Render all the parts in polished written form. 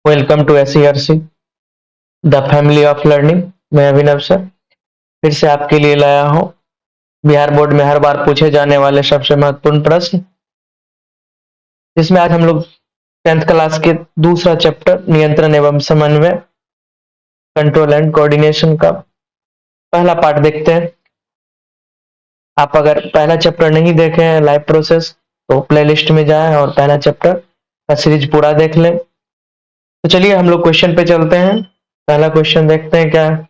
Welcome to SERC the family of learning. मैं Abhinav sir फिर से आपके लिए लाया हूँ बिहार बोर्ड में हर बार पूछे जाने वाले सबसे महत्वपूर्ण प्रश्न, जिसमें आज हम लोग 10th क्लास के दूसरा चैप्टर नियंत्रण एवं समन्वय, कंट्रोल एंड कोऑर्डिनेशन का पहला पार्ट देखते हैं। आप अगर पहला चैप्टर नहीं देखे हैं लाइव प्रोसेस, तो प्लेलिस्ट में जाएं और पहला चैप्टर का सीरीज पूरा देख लें। तो चलिए हम लोग क्वेश्चन पे चलते हैं। पहला क्वेश्चन देखते हैं क्या है।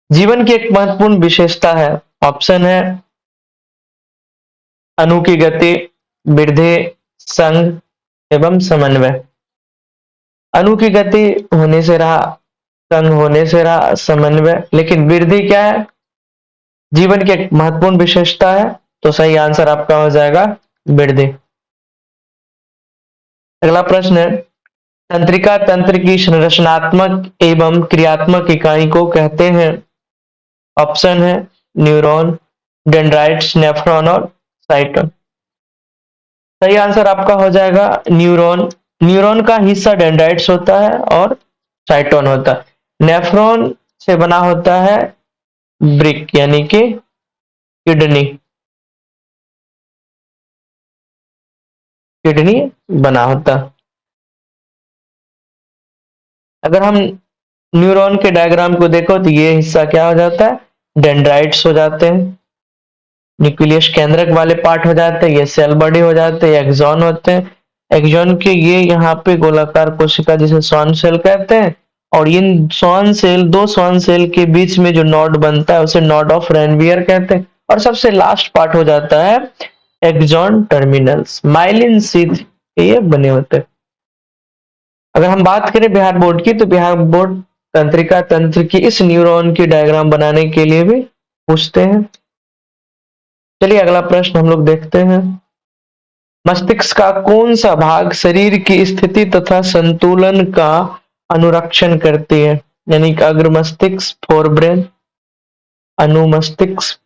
जीवन की एक महत्वपूर्ण विशेषता है, ऑप्शन है अणु की गति, वृद्धि, संघ एवं समन्वय। अणु की गति होने से रहा, संघ होने से रहा, समन्वय, लेकिन वृद्धि क्या है, जीवन की एक महत्वपूर्ण विशेषता है, तो सही आंसर आपका हो जाएगा वृद्धि। अगला प्रश्न है, तंत्रिका तंत्र की संरचनात्मक एवं क्रियात्मक इकाई को कहते हैं। ऑप्शन है न्यूरॉन, डेंड्राइट्स, नेफ्रॉन और साइटोन। सही आंसर आपका हो जाएगा न्यूरॉन। न्यूरॉन का हिस्सा डेंड्राइट्स होता है और साइटोन होता है। नेफ्रॉन से बना होता है ब्रिक यानी कि किडनी, किडनी बना होता है। अगर हम न्यूरॉन के डायग्राम को देखो तो ये हिस्सा क्या हो जाता है, डेंड्राइट्स हो जाते हैं। न्यूक्लियस केंद्रक वाले पार्ट हो जाते हैं, ये सेल बॉडी हो जाते हैं, एक्सॉन होते हैं। एक्सॉन के ये यहाँ पे गोलाकार कोशिका जिसे श्वान सेल कहते हैं, और इन श्वान सेल, दो श्वान सेल के बीच में जो नॉड बनता है उसे नॉड ऑफ रेनवियर कहते हैं। और सबसे लास्ट पार्ट हो जाता है एक्सॉन टर्मिनल्स, माइलिन शीथ ये बने होते हैं। अगर हम बात करें बिहार बोर्ड की, तो बिहार बोर्ड तंत्रिका तंत्र की इस न्यूरॉन की डायग्राम बनाने के लिए भी पूछते हैं। चलिए अगला प्रश्न हम लोग देखते हैं। मस्तिष्क का कौन सा भाग शरीर की स्थिति तथा संतुलन का अनुरक्षण करती है, यानी कि अग्र मस्तिष्क, फोरब्रेन, अनुमस्तिष्क,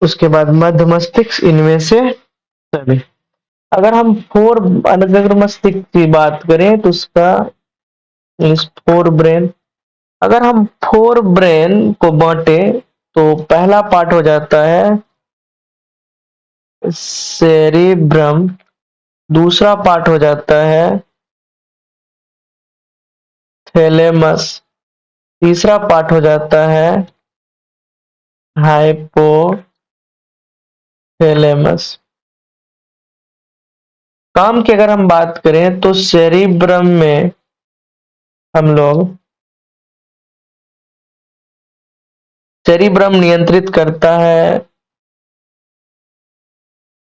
उसके बाद मध्य मस्तिष्क, इनमें से सभी। अगर हम अग्र मस्तिष्क की बात करें तो उसका फोर ब्रेन। अगर हम फोर ब्रेन को बांटे तो पहला पार्ट हो जाता है सेरिब्रम, दूसरा पार्ट हो जाता है थैलेमस, तीसरा पार्ट हो जाता है हाइपोथैलेमस। काम की अगर हम बात करें तो सेरिब्रम में हम लोग, सेरिब्रम नियंत्रित करता है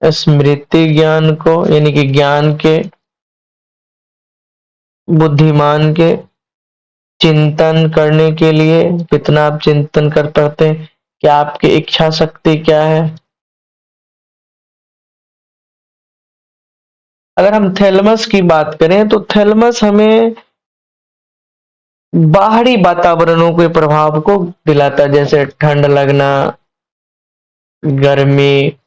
स्मृति ज्ञान को, यानी कि ज्ञान के, बुद्धिमान के, चिंतन करने के लिए कितना आप चिंतन कर पाते हैं, क्या आपकी इच्छा शक्ति क्या है। अगर हम थैलेमस की बात करें तो थैलेमस हमें बाहरी वातावरणों के प्रभाव को दिलाता है, जैसे ठंड लगना, गर्मी,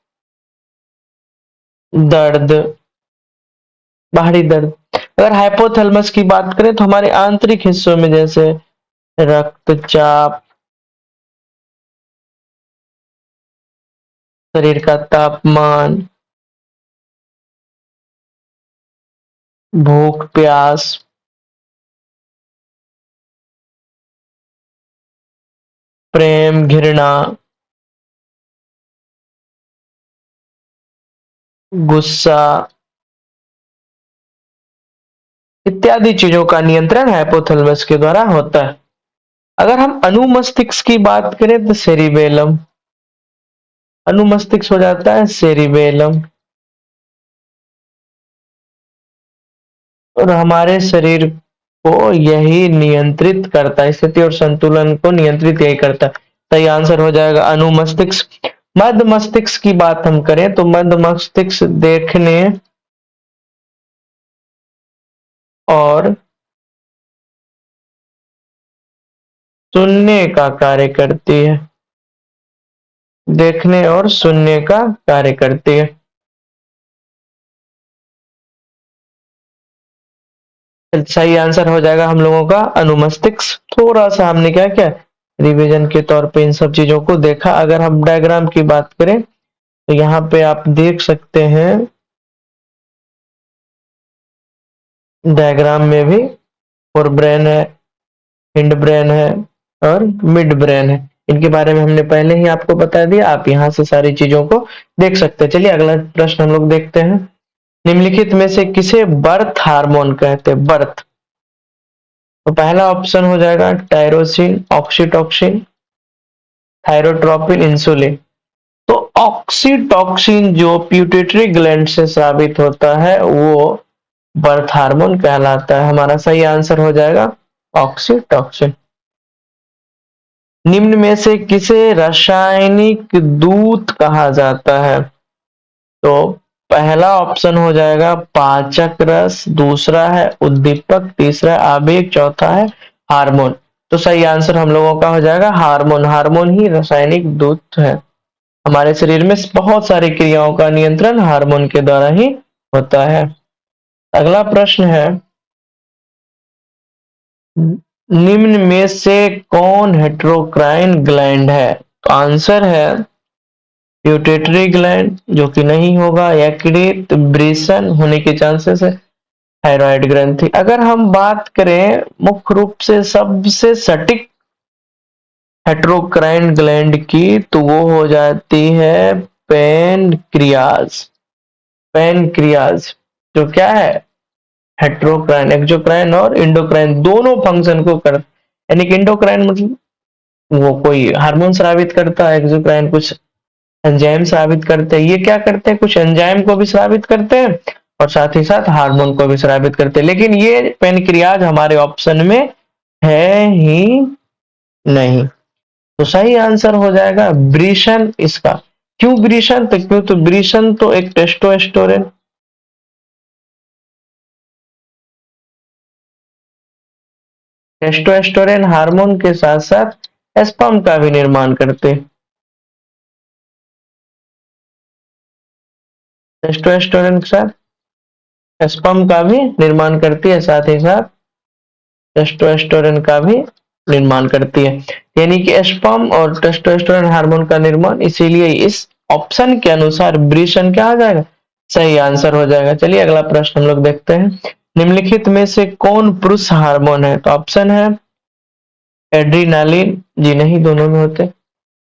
दर्द, बाहरी दर्द। अगर हाइपोथैलेमस की बात करें तो हमारे आंतरिक हिस्सों में, जैसे रक्तचाप, शरीर का तापमान, भूख प्यास, प्रेम घृणा, गुस्सा इत्यादि चीजों का नियंत्रण हाइपोथैलेमस के द्वारा होता है। अगर हम अनुमस्तिष्क की बात करें तो सेरिबेलम, अनुमस्तिष्क हो जाता है सेरिबेलम, और हमारे शरीर को यही नियंत्रित करता है, स्थिति और संतुलन को नियंत्रित यही करता है। तो ये आंसर हो जाएगा अनुमस्तिष्क। मध्य मस्तिष्क की बात हम करें तो मध्य मस्तिष्क देखने और सुनने का कार्य करती है, देखने और सुनने का कार्य करती है। सही आंसर हो जाएगा हम लोगों का अनुमस्तिष्क। थोड़ा सा हमने क्या क्या रिवीजन के तौर पे इन सब चीजों को देखा। अगर हम डायग्राम की बात करें तो यहाँ पे आप देख सकते हैं डायग्राम में भी फोर ब्रेन है, हिंड ब्रेन है और मिड ब्रेन है। इनके बारे में हमने पहले ही आपको बता दिया, आप यहाँ से सारी चीजों को देख सकते हैं। चलिए अगला प्रश्न हम लोग देखते हैं। निम्नलिखित में से किसे बर्थ हार्मोन कहते हैं? बर्थ, तो पहला ऑप्शन हो जाएगा टायरोसिन, ऑक्सीटोसिन, थायरोट्रोपिन, इंसुलिन। तो ऑक्सीटोसिन जो प्यूटेटरी ग्लैंड से स्रावित होता है वो बर्थ हार्मोन कहलाता है। हमारा सही आंसर हो जाएगा ऑक्सीटोसिन। निम्न में से किसे रासायनिक दूत कहा जाता है? तो पहला ऑप्शन हो जाएगा पाचक रस, दूसरा है उद्दीपक, तीसरा है आवेग, चौथा है हार्मोन। तो सही आंसर हम लोगों का हो जाएगा हार्मोन। हार्मोन ही रासायनिक दूत है। हमारे शरीर में बहुत सारी क्रियाओं का नियंत्रण हार्मोन के द्वारा ही होता है। अगला प्रश्न है, निम्न में से कौन हेटेरोक्राइन ग्लैंड है? तो आंसर है प्यूटेटरी ग्लैंड, जो कि नहीं होगा। यकृत, ब्रेसन होने के चांसेस है। थायराइड ग्रंथि। अगर हम बात करें मुख्य रूप से सबसे सटीक हेटेरोक्राइन ग्लैंड की, तो वो हो जाती है पेनक्रियाज। पेनक्रियाज जो क्या है हेटेरोक्राइन, एक्सोक्राइन और इंडोक्राइन दोनों फंक्शन को कर, यानी कि इंडोक्राइन मतलब वो कोई हार्मोन स्रावित करता है, एक्सोक्राइन कुछ एंजाइम स्रावित करते हैं। ये क्या करते हैं, कुछ एंजाइम को भी स्रावित करते हैं और साथ ही साथ हार्मोन को भी स्रावित करते हैं। लेकिन ये पेनक्रियाज हमारे ऑप्शन में है ही नहीं। तो सही आंसर हो जाएगा ब्रीशन इसका। क्यों ब्रीशन? तो क्यों, तो ब्रीशन तो एक टेस्टोस्टेरोन, टेस्टोस्टेरोन हार्मोन के साथ साथ स्पर्म का भी निर्माण करते। टेस्टोस्टेरोन के साथ स्पर्म का भी निर्माण करती है, साथ ही साथ टेस्टोस्टेरोन का भी निर्माण करती है। यानी कि स्पर्म और टेस्टोस्टेरोन हार्मोन का निर्माण, इसीलिए इस ऑप्शन के अनुसार ब्रीशन क्या आ जाएगा, सही आंसर हो जाएगा। चलिए अगला प्रश्न हम लोग देखते हैं। निम्नलिखित में से कौन पुरुष हार्मोन है? तो ऑप्शन है एड्रीनालिन, जी नहीं, दोनों में होते।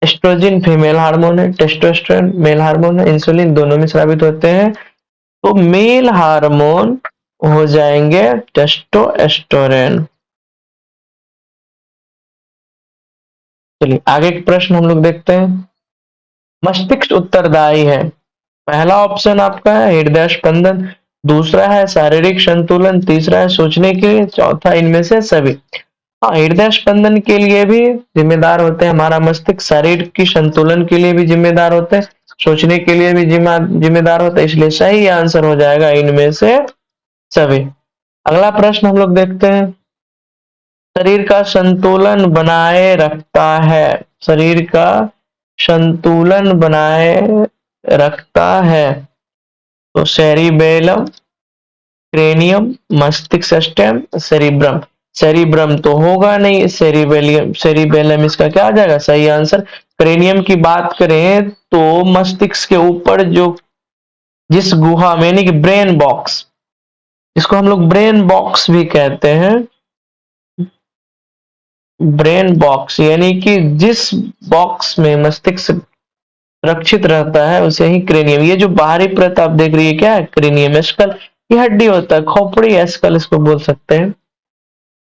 एस्ट्रोजन फीमेल हार्मोन है, टेस्टोस्टेरोन मेल हार्मोन है, इंसुलिन दोनों में स्रावित होते हैं। तो मेल हार्मोन हो जाएंगे टेस्टोस्टेरोन। चलिए आगे के प्रश्न हम लोग देखते हैं। मस्तिष्क उत्तरदायी है, पहला ऑप्शन आपका है हृदय स्पंदन, दूसरा है शारीरिक संतुलन, तीसरा है सोचने के लिए, चौथा इनमें से सभी। हाँ, हृदय स्पंदन के लिए भी जिम्मेदार होते हैं हमारा मस्तिष्क, शरीर की संतुलन के लिए भी जिम्मेदार होते हैं, सोचने के लिए भी जिम्मेदार होते हैं। इसलिए सही आंसर हो जाएगा इनमें से सभी। अगला प्रश्न हम लोग देखते हैं। शरीर का संतुलन बनाए रखता है, शरीर का संतुलन बनाए रखता है तो सेरिबेलम, क्रेनियम, मस्तिष्क स्टेम, सेरिब्रम। सेरिब्रम तो होगा नहीं, सेरिबेलियम, सेरिबेलम इसका क्या आ जाएगा सही आंसर। क्रेनियम की बात करें तो मस्तिष्क के ऊपर जो जिस गुहा में, यानी कि ब्रेन बॉक्स, जिसको हम लोग ब्रेन बॉक्स भी कहते हैं, ब्रेन बॉक्स यानी कि जिस बॉक्स में मस्तिष्क सुरक्षित रहता है उसे ही क्रेनियम। ये जो बाहरी परत आप देख रही है क्या है, क्रेनियम स्कल, ये हड्डी होता है, खोपड़ी स्कल इसको बोल सकते हैं।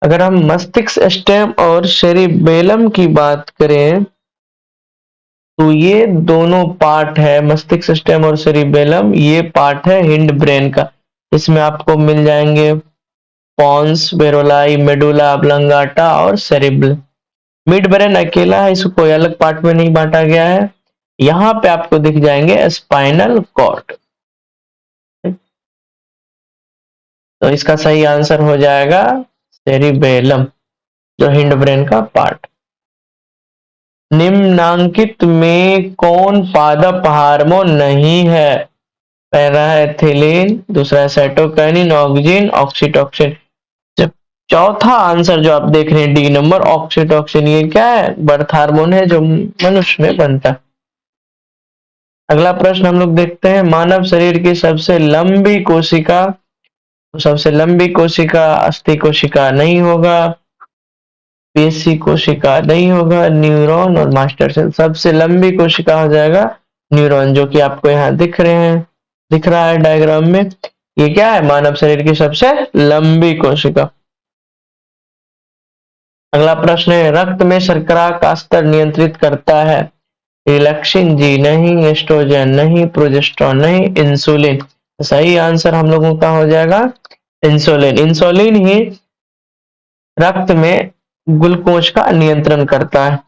अगर हम मस्तिष्क स्टेम और सेरिबेलम की बात करें तो ये दोनों पार्ट है, मस्तिष्क स्टेम और सेरिबेलम ये पार्ट है हिंड ब्रेन का। इसमें आपको मिल जाएंगे पॉन्स, बेरोलाई, मेडुला ऑब्लंगाटा और सेरिब्रम। मिड ब्रेन अकेला है, इसको कोई अलग पार्ट में नहीं बांटा गया है। यहाँ पे आपको दिख जाएंगे स्पाइनल कॉर्ड। तो इसका सही आंसर हो जाएगा सेरिबेलम, जो हिंड ब्रेन का पार्ट। निम्नांकित में कौन पादप हार्मोन नहीं है? पहला है एथिलीन, दूसरा है साइटोकाइनिन, ऑक्सिन, ऑक्सीटोसिन। चौथा आंसर जो आप देख रहे हैं डी नंबर ऑक्सीटोसिन, ये क्या है? बर्थ हार्मोन है जो मनुष्य में बनता है। अगला प्रश्न हम लोग देखते हैं, मानव शरीर की सबसे लंबी कोशिका, तो सबसे लंबी कोशिका अस्थि कोशिका नहीं होगा, पेशी कोशिका नहीं होगा, न्यूरॉन और मास्टर सेल। सबसे लंबी कोशिका हो जाएगा न्यूरॉन, जो कि आपको यहाँ दिख रहे हैं, दिख रहा है डायग्राम में। ये क्या है? मानव शरीर की सबसे लंबी कोशिका। अगला प्रश्न है, रक्त में शर्करा का स्तर नियंत्रित करता है? रिलैक्सिन जी नहीं, एस्ट्रोजन नहीं, प्रोजेस्टेरोन नहीं, इंसुलिन। सही आंसर हम लोगों का हो जाएगा इंसुलिन। इंसुलिन ही रक्त में ग्लूकोज का नियंत्रण करता है।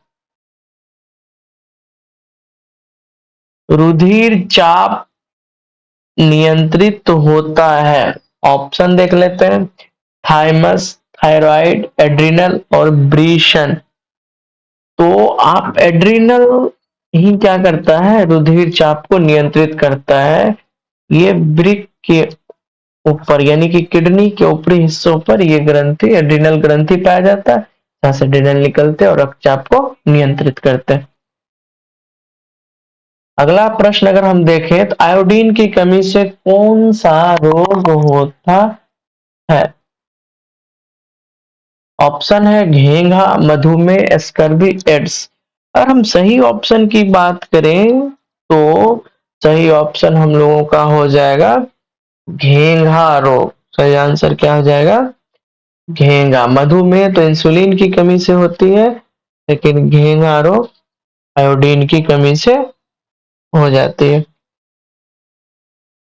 रुधिर चाप नियंत्रित होता है? ऑप्शन देख लेते हैं, थाइमस, थायराइड, एड्रिनल और ब्रीशन। तो आप एड्रिनल ही क्या करता है? रुधिर चाप को नियंत्रित करता है। ये वृक्क के ऊपर यानी कि किडनी के ऊपरी हिस्सों पर ये ग्रंथि, एड्रिनल ग्रंथि पाया जाता है, जहां से एड्रिनल निकलते हैं और रक्तचाप को नियंत्रित करते हैं। अगला प्रश्न अगर हम देखें तो आयोडीन की कमी से कौन सा रोग होता है? ऑप्शन है घेंघा, मधुमेह, स्कर्वी, एड्स। अगर हम सही ऑप्शन की बात करें तो सही ऑप्शन हम लोगों का हो जाएगा घेंघा रोग। सही आंसर क्या हो जाएगा? घेंघा। मधुमेह तो इंसुलिन की कमी से होती है, लेकिन घेंघा रोग आयोडीन की कमी से हो जाती है,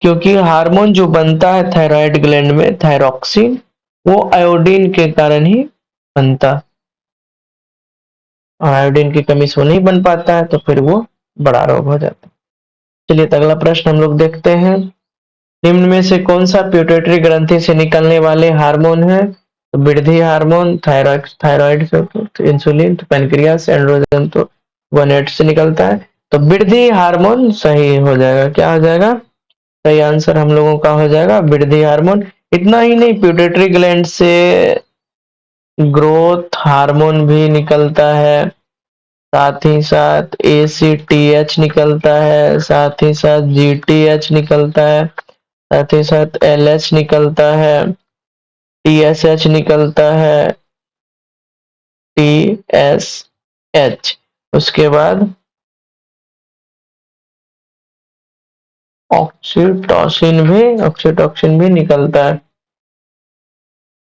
क्योंकि हार्मोन जो बनता है थायराइड ग्लैंड में, थायरॉक्सिन, वो आयोडीन के कारण ही बनता है। और आयोडीन की कमी से वो नहीं बन पाता है तो फिर वो बड़ा रोग हो जाता है। चलिए तो अगला प्रश्न हम लोग देखते हैं, निम्न में से कौन सा प्यूटेटरी ग्रंथि से निकलने वाले हार्मोन है? तो वृद्धि हार्मोन, थायराइड थायराइड तो इंसुलिन, तो पैनक्रियास, एंड्रोजन तो गोनेट से निकलता है। तो वृद्धि हार्मोन सही हो जाएगा। क्या हो जाएगा? सही आंसर हम लोगों का हो जाएगा वृद्धि हार्मोन। इतना ही नहीं, प्यूटेटरी ग्लैंड से ग्रोथ हार्मोन भी निकलता है, साथ ही साथ ACTH निकलता है, साथ ही साथ GTH निकलता है, साथ ही साथ LH निकलता है, TSH निकलता है, TSH। उसके बाद ऑक्सीटोसिन भी निकलता है।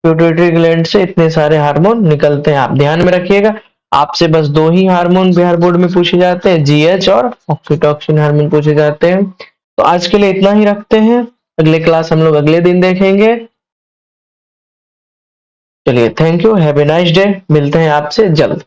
पिट्यूटरी ग्लैंड से इतने सारे हार्मोन निकलते हैं, आप ध्यान में रखिएगा। आपसे बस दो ही हार्मोन बिहार बोर्ड में पूछे जाते हैं, GH और ऑक्सीटोसिन हार्मोन पूछे जाते हैं। तो आज के लिए इतना ही रखते हैं, अगले क्लास हम लोग अगले दिन देखेंगे। चलिए, thank you, have a nice day, मिलते हैं आपसे जल्द।